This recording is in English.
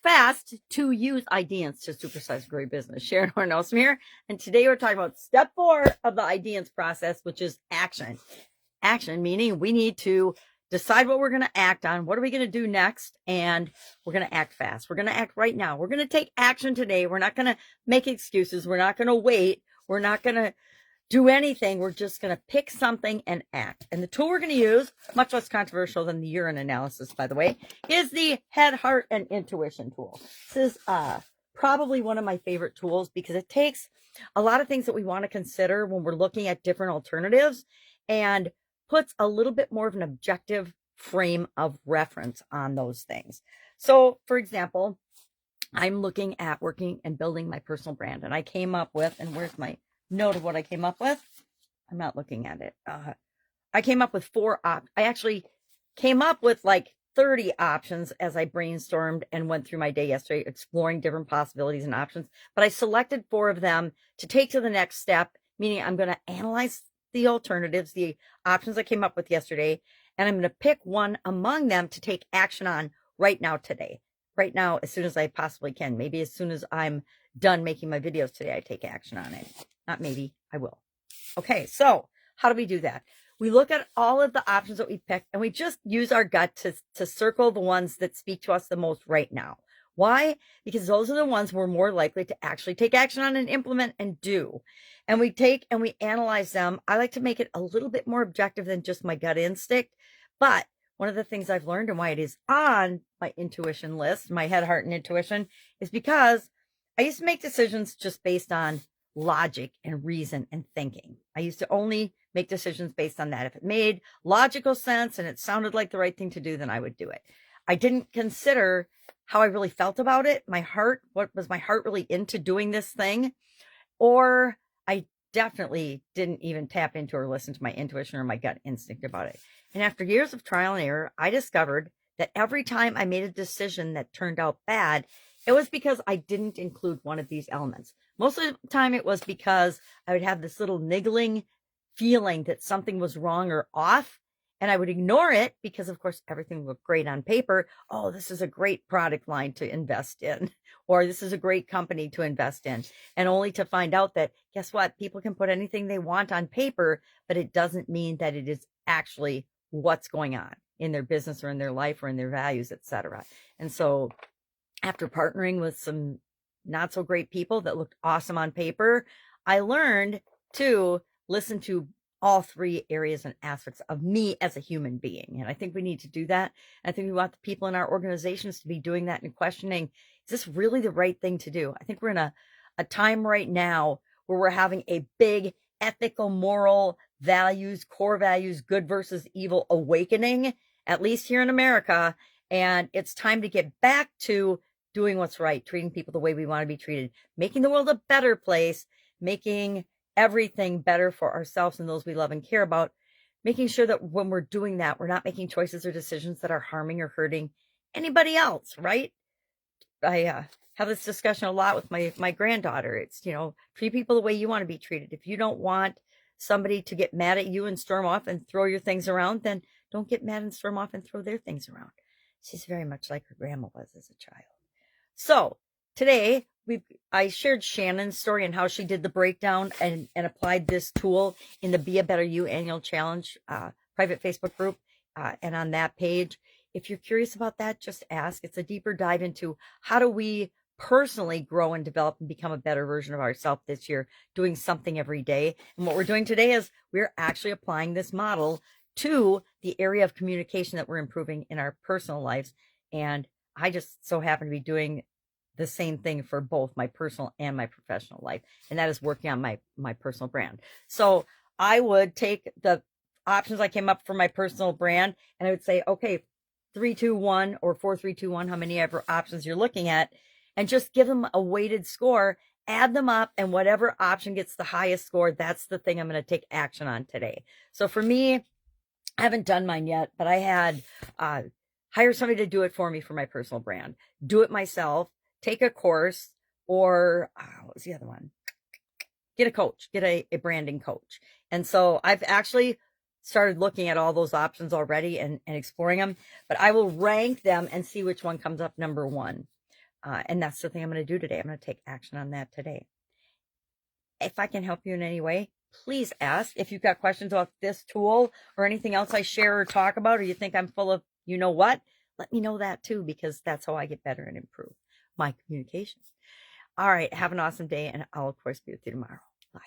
fast to use IDEANCE to supersize a great business. Sharon Horne-Ellstrom here, and today we're talking about step 4 of the IDEANCE process, which is action. Action meaning we need to decide what we're going to act on, what are we going to do next, and we're going to act fast. We're going to act right now. We're going to take action today. We're not going to make excuses. We're not going to wait. We're not going to do anything. We're just going to pick something and act. And the tool we're going to use, much less controversial than the urine analysis, by the way, is the head, heart, and intuition tool. This is probably one of my favorite tools because it takes a lot of things that we want to consider when we're looking at different alternatives and puts a little bit more of an objective frame of reference on those things. So, for example, I'm looking at working and building my personal brand, and I came up with, and where's my note of what I came up with? I'm not looking at it. I came up with 4 I actually came up with like 30 options as I brainstormed and went through my day yesterday, exploring different possibilities and options. But I selected 4 of them to take to the next step, meaning I'm going to analyze the alternatives, the options I came up with yesterday, and I'm going to pick one among them to take action on right now today. Right now, as soon as I possibly can. Maybe as soon as I'm done making my videos today, I take action on it. Not maybe, I will. Okay, so how do we do that? We look at all of the options that we picked, and we just use our gut to circle the ones that speak to us the most right now. Why? Because those are the ones we're more likely to actually take action on and implement and do. And we take and we analyze them. I like to make it a little bit more objective than just my gut instinct. But one of the things I've learned and why it is on my intuition list, my head, heart, and intuition, is because I used to make decisions just based on logic and reason and thinking. I used to only make decisions based on that. If it made logical sense and it sounded like the right thing to do, then I would do it. I didn't consider how I really felt about it. My heart, what was my heart really into doing this thing? Or I definitely didn't even tap into or listen to my intuition or my gut instinct about it. And after years of trial and error, I discovered that every time I made a decision that turned out bad, it was because I didn't include one of these elements. Most of the time it was because I would have this little niggling feeling that something was wrong or off, and I would ignore it because, of course, everything looked great on paper. Oh, this is a great product line to invest in, or this is a great company to invest in, and only to find out that, guess what? People can put anything they want on paper, but it doesn't mean that it is actually what's going on in their business or in their life or in their values, etc. And so after partnering with some not so great people that looked awesome on paper, I learned to listen to all 3 areas and aspects of me as a human being. And I think we need to do that. I think we want the people in our organizations to be doing that and questioning, is this really the right thing to do? I think we're in a time right now where we're having a big ethical, moral values, core values, good versus evil awakening, at least here in America. And it's time to get back to doing what's right, treating people the way we want to be treated, making the world a better place, making everything better for ourselves and those we love and care about, making sure that when we're doing that, we're not making choices or decisions that are harming or hurting anybody else, right? I have this discussion a lot with my granddaughter. It's, treat people the way you want to be treated. If you don't want somebody to get mad at you and storm off and throw your things around, then don't get mad and storm off and throw their things around. She's very much like her grandma was as a child. So today, I shared Shannon's story and how she did the breakdown and applied this tool in the Be a Better You annual challenge private Facebook group. And on that page, if you're curious about that, just ask. It's a deeper dive into how do we personally grow and develop and become a better version of ourselves this year, doing something every day. And what we're doing today is we're actually applying this model to the area of communication that we're improving in our personal lives. And I just so happen to be doing the same thing for both my personal and my professional life. And that is working on my personal brand. So I would take the options I came up for my personal brand and I would say, okay, 3, 2, 1 or 4, 3, 2, 1, how many ever options you're looking at, and just give them a weighted score, add them up, and whatever option gets the highest score, that's the thing I'm going to take action on today. So for me, I haven't done mine yet, but I had hire somebody to do it for me for my personal brand, do it myself, take a course, or what was the other one? Get a coach, get a branding coach. And so I've actually started looking at all those options already and exploring them, but I will rank them and see which one comes up number 1. And that's the thing I'm going to do today. I'm going to take action on that today. If I can help you in any way, please ask. If you've got questions about this tool or anything else I share or talk about, or you think I'm full of you know what, let me know that too, because that's how I get better and improve my communication. All right. Have an awesome day. And I'll, of course, be with you tomorrow. Bye.